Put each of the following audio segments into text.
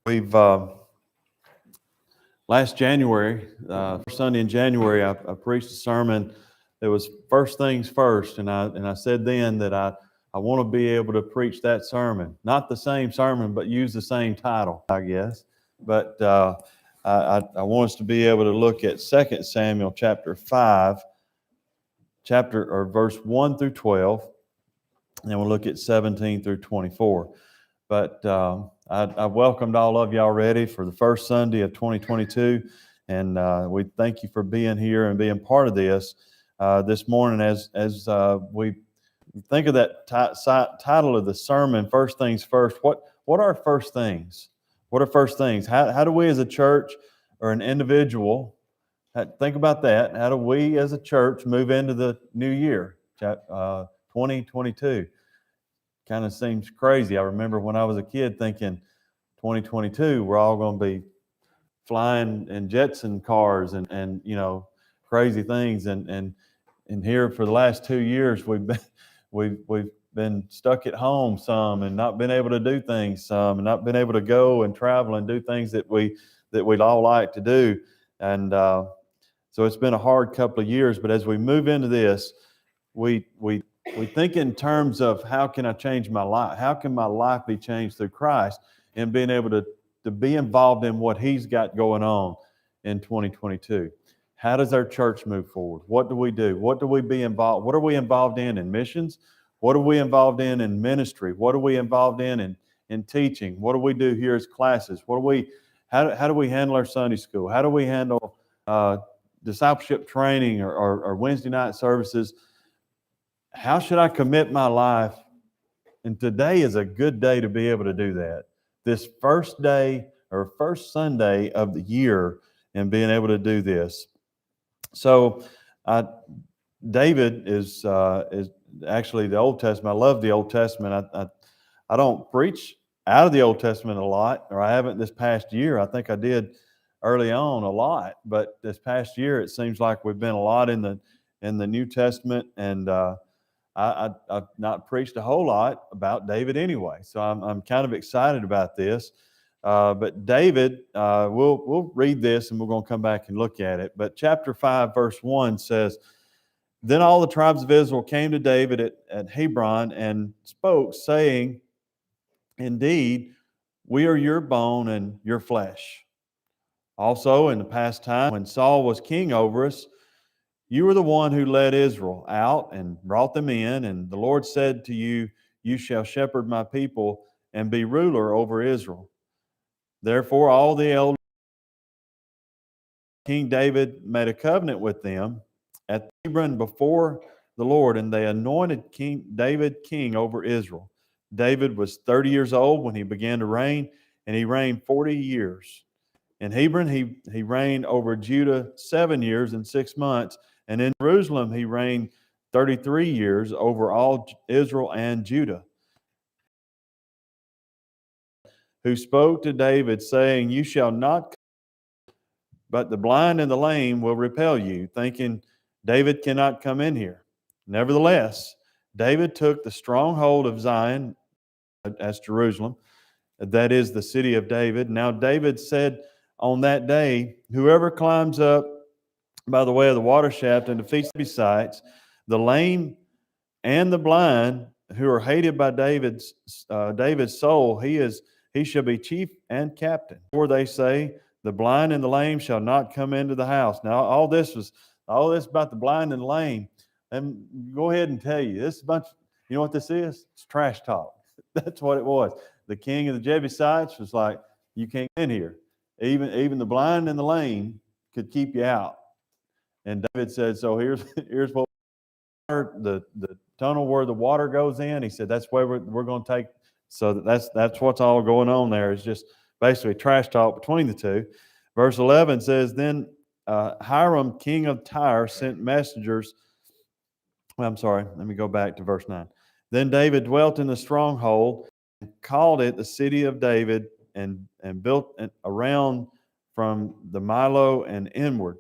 We've last January, first Sunday in January, I preached a sermon that was first things first, and I said then that I want to be able to preach that sermon, not the same sermon, but use the same title, I guess. But I want us to be able to look at 2 Samuel chapter 5, verse 1 through 12, and we'll look at 17 through 24. But I welcomed all of you already for the first Sunday of 2022, and we thank you for being here and being part of this morning. As we think of that title of the sermon, First Things First. What are first things? What are first things? How do we as a church or an individual think about that? How do we as a church move into the new year, 2022? Kind of seems crazy. I remember when I was a kid thinking 2022, we're all going to be flying in Jetson cars and crazy things. And here for the last 2 years, we've been stuck at home some and not been able to do things some and not been able to go and travel and do things that we'd all like to do. And so it's been a hard couple of years. But as we move into this, we think in terms of how can I change my life? How can my life be changed through Christ and being able to be involved in what He's got going on in 2022? How does our church move forward? What do we do? What do we be involved? What are we involved in missions? What are we involved in ministry? What are we involved in teaching? What do we do here as classes? How do we handle our Sunday school? How do we handle discipleship training or Wednesday night services? How should I commit my life? And today is a good day to be able to do that. This first day or first Sunday of the year and being able to do this. So David is actually the Old Testament. I love the Old Testament. I don't preach out of the Old Testament a lot, or I haven't this past year. I think I did early on a lot, but this past year it seems like we've been a lot in the New Testament, and I've not preached a whole lot about David anyway, so I'm kind of excited about this. But David, we'll read this and we're going to come back and look at it. But chapter 5, verse 1 says, "Then all the tribes of Israel came to David at Hebron and spoke, saying, 'Indeed, we are your bone and your flesh. Also, in the past time, when Saul was king over us, you were the one who led Israel out and brought them in, and the Lord said to you, you shall shepherd my people and be ruler over Israel.' Therefore, all the elders, King David made a covenant with them at Hebron before the Lord, and they anointed King David king over Israel. David was 30 years old when he began to reign, and he reigned 40 years. In Hebron, he reigned over Judah 7 years and 6 months, and in Jerusalem he reigned 33 years over all Israel and Judah, who spoke to David, saying, 'You shall not come, but the blind and the lame will repel you,' thinking, 'David cannot come in here.' Nevertheless, David took the stronghold of Zion, as Jerusalem, that is the city of David. Now David said on that day, 'Whoever climbs up by the way of the water shaft and defeats the sights, the lame and the blind, who are hated by David's soul, he shall be chief and captain.' Or they say, 'The blind and the lame shall not come into the house.'" Now all this about the blind and lame. And go ahead and tell you, this bunch. You know what this is? It's trash talk. That's what it was. The king of the Jebusites was like, "You can't get in here. Even the blind and the lame could keep you out." And David said, "So here's what the tunnel where the water goes in." He said, "That's where we're going to take." So that's what's all going on there. It's just basically trash talk between the two. Verse 11 says, "Then Hiram, king of Tyre, sent messengers." I'm sorry. Let me go back to verse 9. "Then David dwelt in the stronghold and called it the city of David, and built it around from the Milo and inward.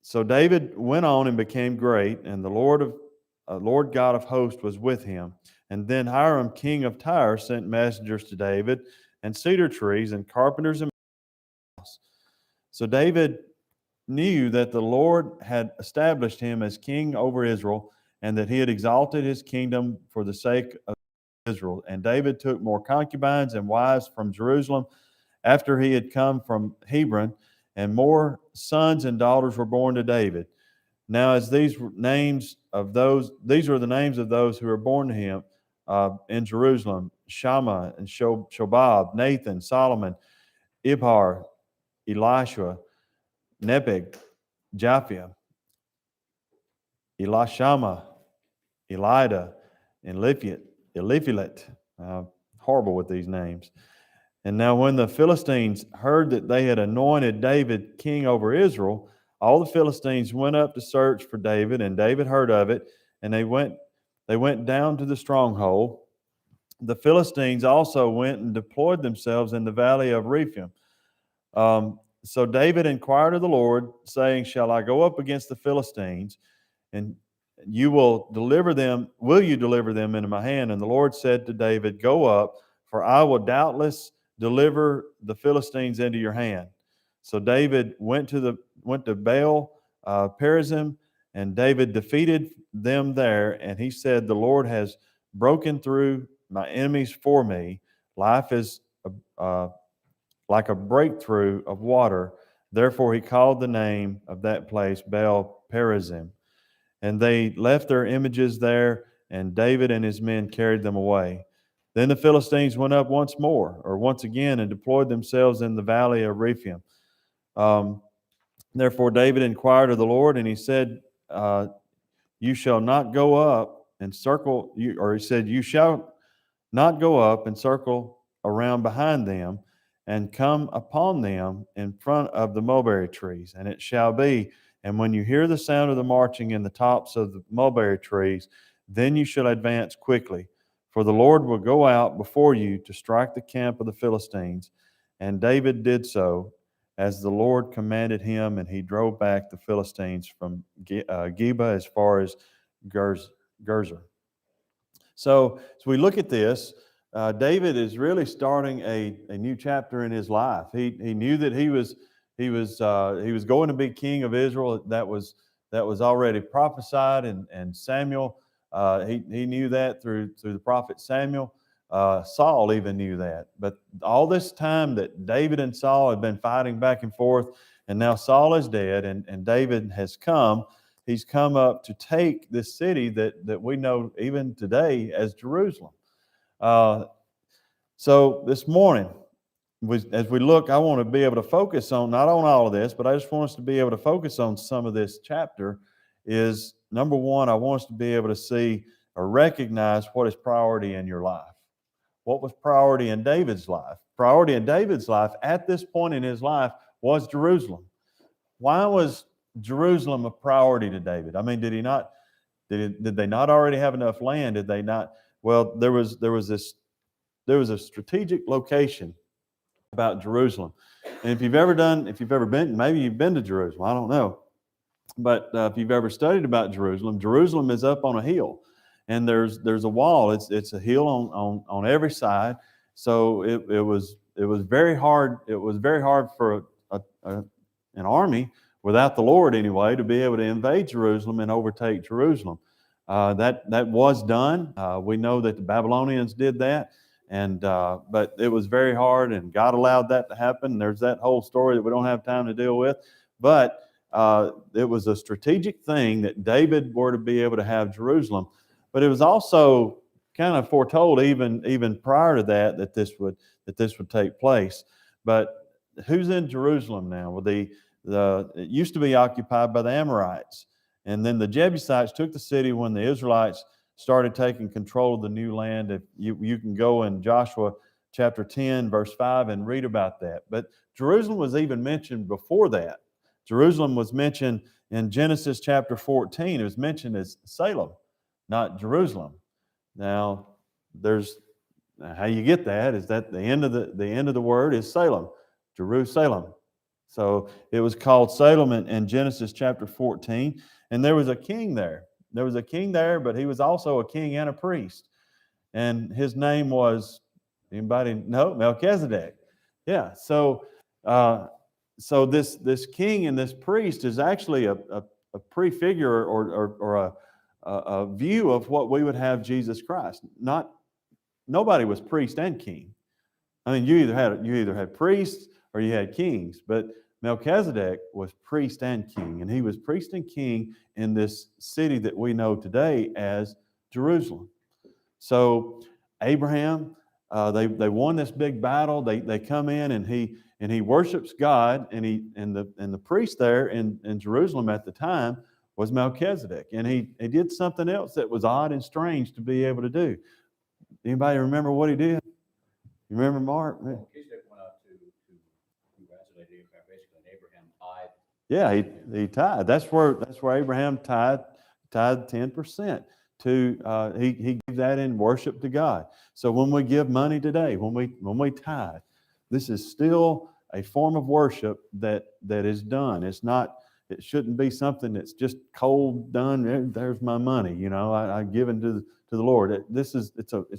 So David went on and became great, and the Lord God of hosts was with him. And then Hiram, king of Tyre, sent messengers to David and cedar trees and carpenters and mouse. So David knew that the Lord had established him as king over Israel, and that he had exalted his kingdom for the sake of Israel. And David took more concubines and wives from Jerusalem after he had come from Hebron, and more sons and daughters were born to David. Now, as these were the names of those who were born to him in Jerusalem: Shammah and Shobab, Nathan, Solomon, Ibhar, Elisha, Nebeg, Japhia, Elishama, Elida, and Eliphilet. Horrible with these names. And now when the Philistines heard that they had anointed David king over Israel, all the Philistines went up to search for David, and David heard of it, and they went down to the stronghold. The Philistines also went and deployed themselves in the valley of Rephaim. So David inquired of the Lord, saying, "Shall I go up against the Philistines, and you will deliver them? Will you deliver them into my hand?" And the Lord said to David, "Go up, for I will doubtless deliver the Philistines into your hand." So David went to Baal Perazim, and David defeated them there. And he said, "The Lord has broken through my enemies for me. Life is like a breakthrough of water." Therefore he called the name of that place Baal Perazim. And they left their images there, and David and his men carried them away. Then the Philistines went up once again, and deployed themselves in the valley of Rephaim. Therefore David inquired of the Lord, and he said, "You shall not go up and circle," he said, "You shall not go up and circle around behind them, and come upon them in front of the mulberry trees. And it shall be, and when you hear the sound of the marching in the tops of the mulberry trees, then you shall advance quickly. For the Lord will go out before you to strike the camp of the Philistines." And David did so, as the Lord commanded him, and he drove back the Philistines from Geba as far as Gezer. So as we look at this, David is really starting a new chapter in his life. He knew that he was going to be king of Israel. That was already prophesied, and Samuel he knew that through the prophet Samuel. Saul even knew that. But all this time that David and Saul had been fighting back and forth, and now Saul is dead, and David has come. He's come up to take this city that we know even today as Jerusalem. So this morning, as we look, I want to be able to focus on, not on all of this, but I just want us to be able to focus on some of this chapter. Is number one, I want us to be able to see or recognize what is priority in your life. What was priority in David's life? Priority in David's life at this point in his life was Jerusalem. Why was Jerusalem a priority to David? I mean, did they not already have enough land? Did they not? Well, there was a strategic location about Jerusalem. And if you've ever been, maybe you've been to Jerusalem, I don't know. But if you've ever studied about Jerusalem, Jerusalem is up on a hill, and there's a wall. It's a hill on every side. So it was very hard. It was very hard for an army without the Lord anyway to be able to invade Jerusalem and overtake Jerusalem. That was done. We know that the Babylonians did that. But it was very hard, and God allowed that to happen. There's that whole story that we don't have time to deal with. But it was a strategic thing that David were to be able to have Jerusalem. But it was also kind of foretold even prior to that this would take place. But who's in Jerusalem now? Well, it used to be occupied by the Amorites, and then the Jebusites took the city when the Israelites started taking control of the new land. If you can go in Joshua chapter 10, verse 5, and read about that. But Jerusalem was even mentioned before that. Jerusalem was mentioned in Genesis chapter 14. It was mentioned as Salem, not Jerusalem. Now, there's how you get that is that the end of the word is Salem, Jerusalem. So it was called Salem in Genesis chapter 14, and there was a king there. There was a king there, but he was also a king and a priest. And his name was Anybody know? Melchizedek. Yeah. So this king and this priest is actually a prefigure or a view of what we would have Jesus Christ. Nobody was priest and king. I mean, you either had priests or you had kings, but Melchizedek was priest and king, and he was priest and king in this city that we know today as Jerusalem. So Abraham, they won this big battle. They come in and he worships God, and the priest there in Jerusalem at the time was Melchizedek, and he did something else that was odd and strange to be able to do. Anybody remember what he did? You remember, Mark? Melchizedek went out to congratulate Abraham, basically, and Abraham tithed. Yeah, he tithed. That's where Abraham tithed 10%. He gave that in worship to God. So when we give money today, when we tithe, this is still a form of worship that is done. It shouldn't be something that's just cold done. There's my money, I given to the Lord. It's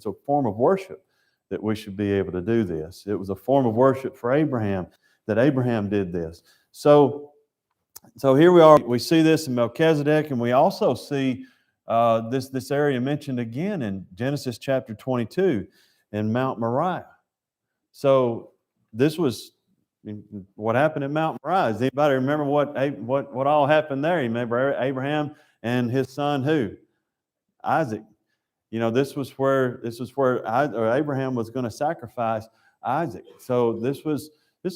a form of worship that we should be able to do this. It was a form of worship for Abraham that Abraham did this. So here we are. We see this in Melchizedek, and we also see this area mentioned again in Genesis chapter 22 in Mount Moriah. So this was what happened at Mount Moriah. Does anybody remember what all happened there? You remember Abraham and his son who? Isaac. This was where Abraham was going to sacrifice Isaac. So this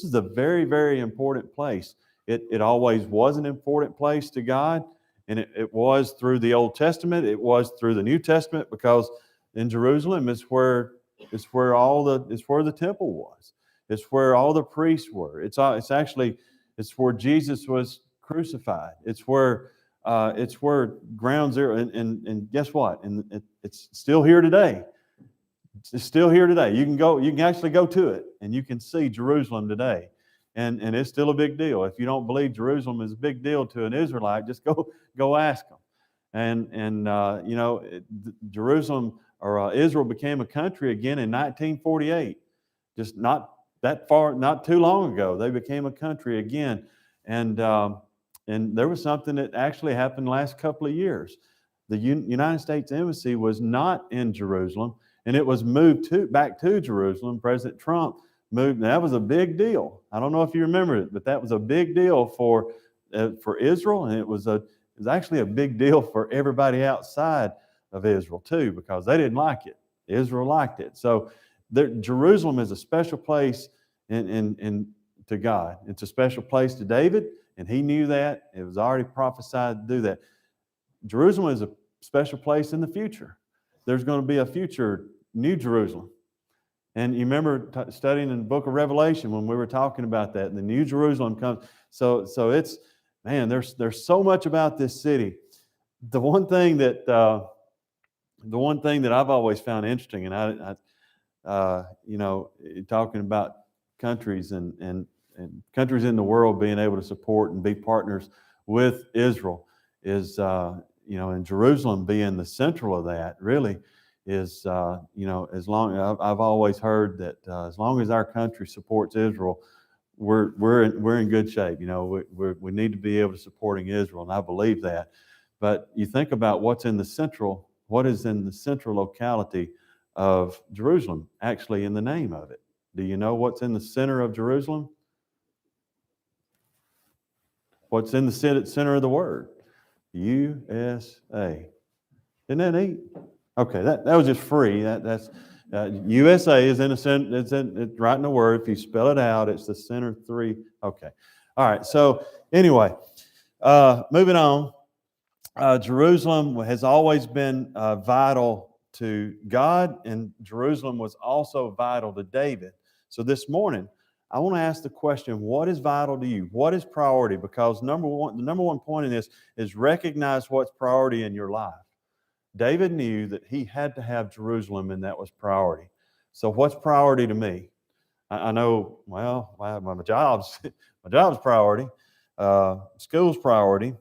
is a very, very important place. It always was an important place to God. And it was through the Old Testament. It was through the New Testament, because in Jerusalem it's where the temple was. It's where all the priests were. It's where Jesus was crucified. It's where ground zero. And guess what? And it's still here today. It's still here today. You can actually go to it, and you can see Jerusalem today. And it's still a big deal. If you don't believe Jerusalem is a big deal to an Israelite, just go ask them. And Jerusalem or Israel became a country again in 1948. Just not that far, not too long ago, they became a country again. And there was something that actually happened the last couple of years. The United States Embassy was not in Jerusalem, and it was moved back to Jerusalem. President Trump moved. That was a big deal. I don't know if you remember it, but that was a big deal for Israel, and it was actually a big deal for everybody outside of Israel too, because they didn't like it. Israel liked it. So Jerusalem is a special place to God. It's a special place to David, and he knew that. It was already prophesied to do that. Jerusalem is a special place in the future. There's going to be a future New Jerusalem. And you remember studying in the book of Revelation when we were talking about that. The New Jerusalem comes. So it's, man, there's so much about this city. The one thing that I've always found interesting, and talking about countries and countries in the world being able to support and be partners with Israel, is and Jerusalem being the central of that really is as long I've always heard that as long as our country supports Israel, we're in good shape. We need to be able to supporting Israel, and I believe that. But you think about what is in the central locality of Jerusalem, actually in the name of it. Do you know what's in the center of Jerusalem? What's in the center of the word? USA. Isn't that neat? Okay, that was just free. That's USA is in the center. It's right in the word. If you spell it out, it's the center 3. Okay. All right. So anyway, moving on. Jerusalem has always been vital to God, and Jerusalem was also vital to David. So this morning, I want to ask the question, what is vital to you? What is priority? Because the number one point in this is recognize what's priority in your life. David knew that he had to have Jerusalem, and that was priority. So what's priority to me? I know, well, my job's priority. School's priority.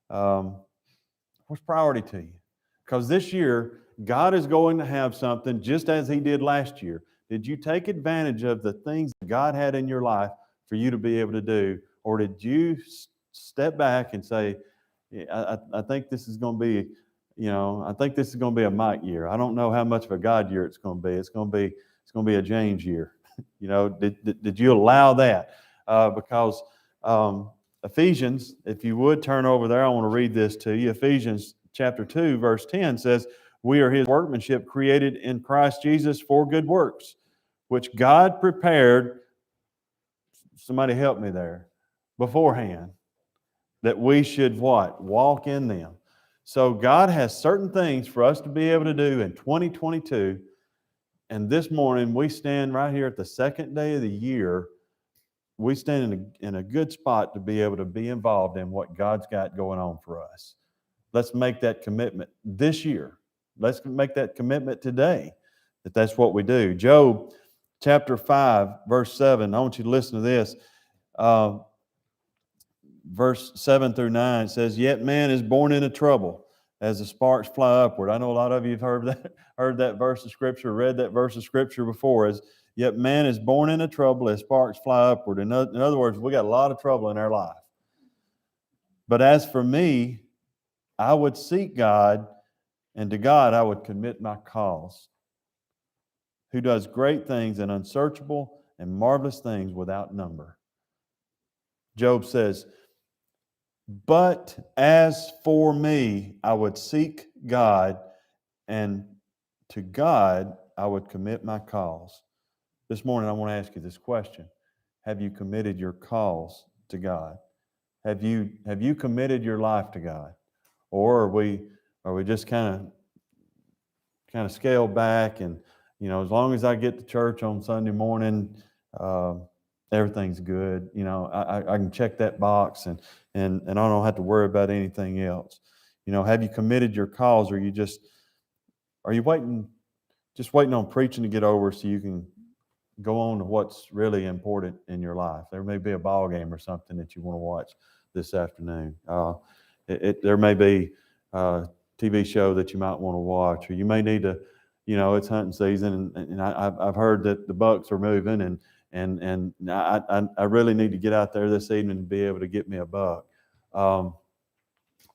What's priority to you? Because this year, God is going to have something just as he did last year. Did you take advantage of the things that God had in your life for you to be able to do? Or did you step back and say, yeah, I think this is going to be, I think this is going to be a Mike year. I don't know how much of a God year it's going to be. It's going to be a James year. Did you allow that? Because Ephesians, if you would turn over there, I want to read this to you. Ephesians chapter 2, verse 10 says, we are his workmanship created in Christ Jesus for good works, which God prepared, somebody help me there, beforehand, that we should what? Walk in them. So God has certain things for us to be able to do in 2022. And this morning we stand right here at the second day of the year. We stand in a good spot to be able to be involved in what God's got going on for us. Let's make that commitment this year. Let's make that commitment today that that's what we do. Job chapter 5, verse 7. I want you to listen to this. Verse 7 through 9 says, yet man is born into trouble as the sparks fly upward. I know a lot of you have heard that verse of Scripture, read that verse of Scripture before. Yet man is born into trouble as sparks fly upward. In other words, we got a lot of trouble in our life. But as for me, I would seek God, and to God I would commit my cause, who does great things and unsearchable and marvelous things without number. Job says, but as for me, I would seek God, and to God I would commit my cause. This morning I want to ask you this question. Have you committed your cause to God? Have you committed your life to God? Or are we just kind of scaled back and, as long as I get to church on Sunday morning, everything's good. I can check that box and I don't have to worry about anything else. Have you committed your cause, or are you waiting on preaching to get over so you can go on to what's really important in your life? There may be a ball game or something that you want to watch this afternoon. There may be a TV show that you might want to watch, or you may need to, it's hunting season, and I've heard that the bucks are moving, and I really need to get out there this evening to be able to get me a buck. What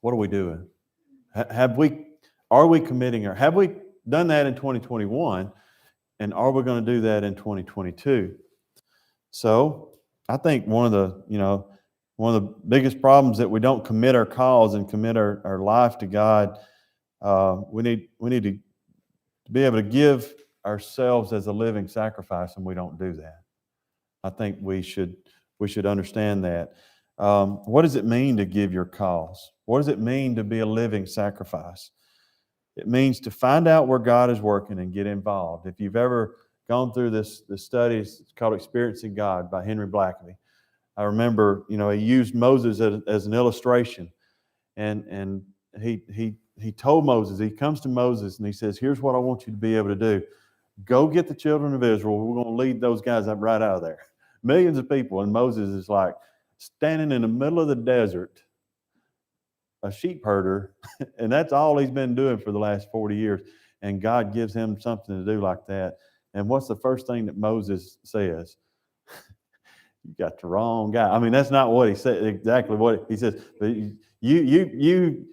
are we doing? Are we committing, or have we done that in 2021? And are we going to do that in 2022? So I think one of the biggest problems that we don't commit our cause and commit our life to God. We need to be able to give ourselves as a living sacrifice, and we don't do that. I think we should understand that. What does it mean to give your cause? What does it mean to be a living sacrifice? It means to find out where God is working and get involved. If you've ever gone through this study, it's called Experiencing God by Henry Blackaby. I remember, he used Moses as an illustration, and he told Moses, he comes to Moses and he says, here's what I want you to be able to do. Go get the children of Israel. We're going to lead those guys up right out of there. Millions of people, and Moses is like standing in the middle of the desert, a sheep herder, and that's all he's been doing for the last 40 years. And God gives him something to do like that. And what's the first thing that Moses says? You got the wrong guy. I mean, that's not what he said, exactly what he says. But you,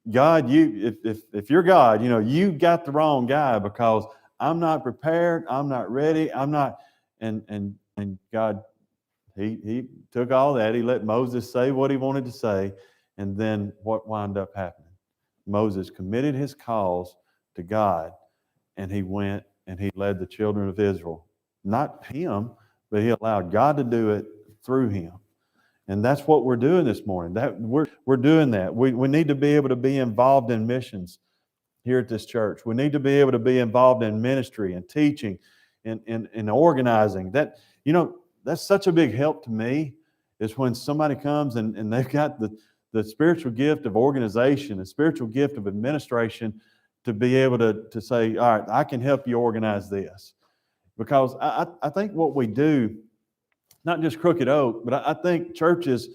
God, if you're God, you got the wrong guy, because I'm not prepared. I'm not ready. I'm not. And God, he took all that. He let Moses say what he wanted to say. And then what wound up happening? Moses committed his cause to God, and he went and he led the children of Israel. Not him, but he allowed God to do it through him. And that's what we're doing this morning. We're doing that. We need to be able to be involved in missions here at this church. We need to be able to be involved in ministry and teaching and organizing. That's such a big help to me, is when somebody comes and they've got the spiritual gift of organization, the spiritual gift of administration, to be able to say, all right, I can help you organize this. Because I think what we do, not just Crooked Oak, but I think churches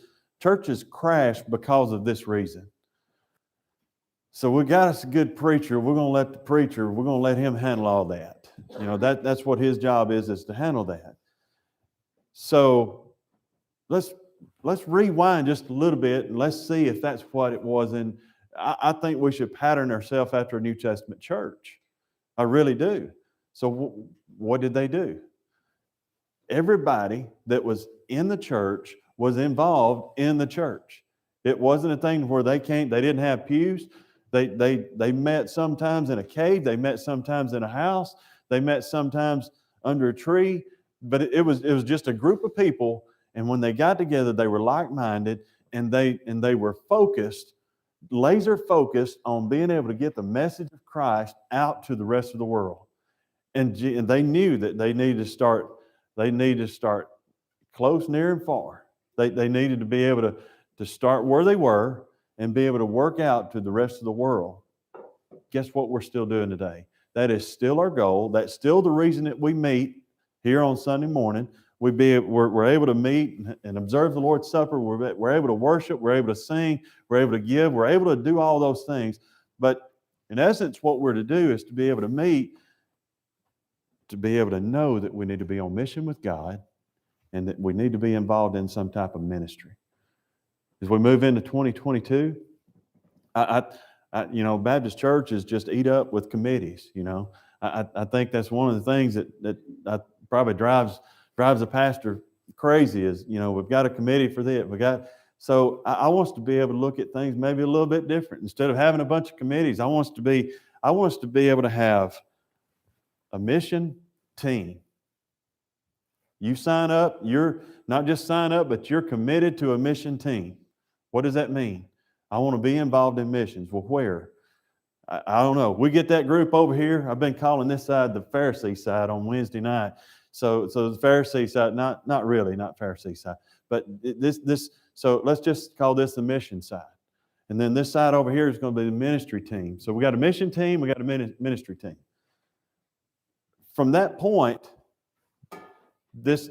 crash because of this reason. So we got us a good preacher. We're going to let him handle all that. You know, that's what his job is to handle that. So let's rewind just a little bit and let's see if that's what it was. And I think we should pattern ourselves after a New Testament church. I really do. So what did they do? Everybody that was in the church was involved in the church. It wasn't a thing where they didn't have pews. They met sometimes in a cave. They met sometimes in a house. They met sometimes under a tree. But it was just a group of people. And when they got together, they were like-minded, and they were focused, laser focused on being able to get the message of Christ out to the rest of the world. And they knew that they needed to start close, near, and far. They needed to be able to start where they were and be able to work out to the rest of the world. Guess what we're still doing today? That is still our goal. That's still the reason that we meet here on Sunday morning. We're able to meet and observe the Lord's Supper. We're able to worship. We're able to sing. We're able to give. We're able to do all those things. But in essence, what we're to do is to be able to meet, to be able to know that we need to be on mission with God and that we need to be involved in some type of ministry. As we move into 2022, Baptist churches just eat up with committees. I think that's one of the things that probably drives a pastor crazy is, we've got a committee for this. So I want us to be able to look at things maybe a little bit different. Instead of having a bunch of committees, I want us to be able to have a mission team. You sign up, you're not just sign up, but you're committed to a mission team. What does that mean? I want to be involved in missions. Well, where? I don't know. We get that group over here. I've been calling this side the Pharisee side on Wednesday night. So the Pharisee side, not Pharisee side, but this. So let's just call this the mission side. And then this side over here is going to be the ministry team. So we got a mission team, we got a ministry team. From that point, this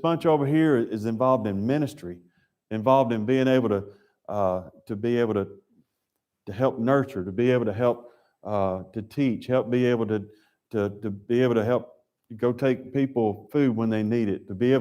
bunch over here is involved in ministry, involved in being able to be able to help nurture, to be able to help to teach, be able to help go take people food when they need it, to be able